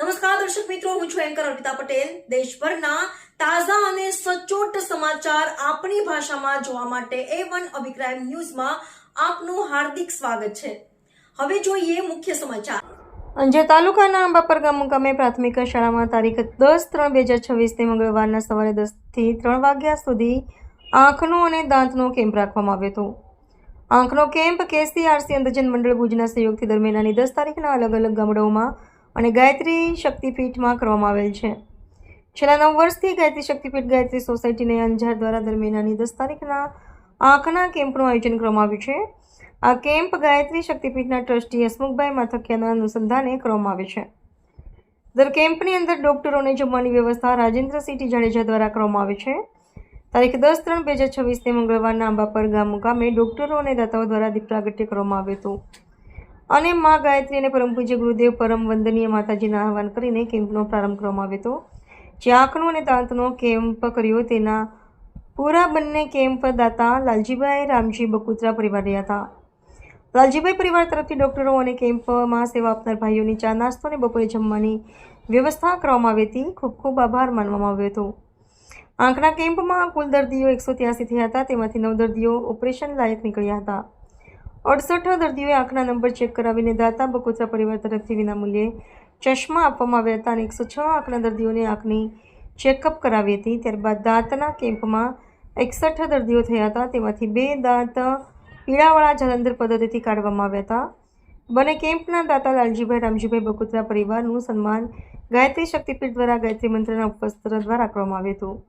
નમસ્કાર દર્શક મિત્રો, હું છું એન્કર અર્પિતા પટેલ। દેશભરના તાજા અને સચોટ સમાચાર આપણી ભાષામાં જોવા માટે A1 અભિપ્રાય ન્યૂઝમાં આપનું હાર્દિક સ્વાગત છે। હવે જોઈએ મુખ્ય સમાચાર। અંજાર તાલુકાના અંબાપર ગામ મુકામે પ્રાથમિક શાળામાં તારીખ 10/3/2026 મંગળવારના સવારે 10 થી 3 વાગ્યા સુધી આંખનો અને દાંતનો કેમ્પ રાખવામાં આવ્યો હતો। આંખનો કેમ્પ KCRC અંધજન મંડળ ભુજના સહયોગથી દર મહિનાની 10 તારીખના અલગ અલગ ગામડાઓમાં અને ગાયત્રી શક્તિપીઠમાં કરવામાં આવેલ છે। છેલ્લા 9 વર્ષથી ગાયત્રી શક્તિપીઠ ગાયત્રી સોસાયટીને અંજાર દ્વારા દર મહિનાની 10 તારીખના આંખના કેમ્પનું આયોજન કરવામાં આવ્યું છે। આ કેમ્પ ગાયત્રી શક્તિપીઠના ટ્રસ્ટી હસમુખભાઈ માથકિયાના અનુસંધાને કરવામાં આવે છે। દર કેમ્પની અંદર ડોક્ટરોને જમવાની વ્યવસ્થા રાજેન્દ્રસિંહ જાડેજા દ્વારા કરવામાં આવે છે। તારીખ 10/3/2026 મંગળવારના અંબાપર ગામ મુકામે ડોક્ટરો અને દાતાઓ દ્વારા દીપ પ્રાગટ્ય કરવામાં આવ્યું હતું અને મા ગાયત્રી અને પરમ પૂજ્ય ગુરુદેવ પરમ વંદનીય માતાજીના આહવાન કરીને કેમ્પનો પ્રારંભ કરવામાં આવ્યો હતો। જે આંખનો અને દાંતનો કેમ્પ કર્યો તેના પૂરા બંને કેમ્પ દાતા લાલજીભાઈ રામજી બકુત્રા પરિવાર રહ્યા હતા। લાલજીભાઈ પરિવાર તરફથી ડોક્ટરો અને કેમ્પમાં સેવા આપનાર ભાઈઓની ચા નાસ્તો અને બપોરે જમવાની વ્યવસ્થા કરવામાં આવી હતી। ખૂબ ખૂબ આભાર માનવામાં આવ્યો હતો। આંખના કેમ્પમાં કુલ દર્દીઓ 183 થયા હતા, તેમાંથી 9 દર્દીઓ ઓપરેશન લાયક નીકળ્યા હતા। 68 દર્દીઓએ આંખના નંબર ચેક કરાવીને દાતા બકુત્રા પરિવાર તરફથી વિનામૂલ્યે ચશ્મા આપવામાં આવ્યા હતા અને 106 આંખના દર્દીઓને આંખની ચેકઅપ કરાવી હતી। ત્યારબાદ દાંતના કેમ્પમાં 61 દર્દીઓ થયા હતા, તેમાંથી 2 દાંત પીળાવાળા જલંધર પદ્ધતિથી કાઢવામાં આવ્યા હતા। બંને કેમ્પના દાતા લાલજીભાઈ રામજીભાઈ બકુત્રા પરિવારનું સન્માન ગાયત્રી શક્તિપીઠ દ્વારા ગાયત્રી મંત્રના ઉપવસ્ત્ર દ્વારા કરવામાં આવ્યું હતું।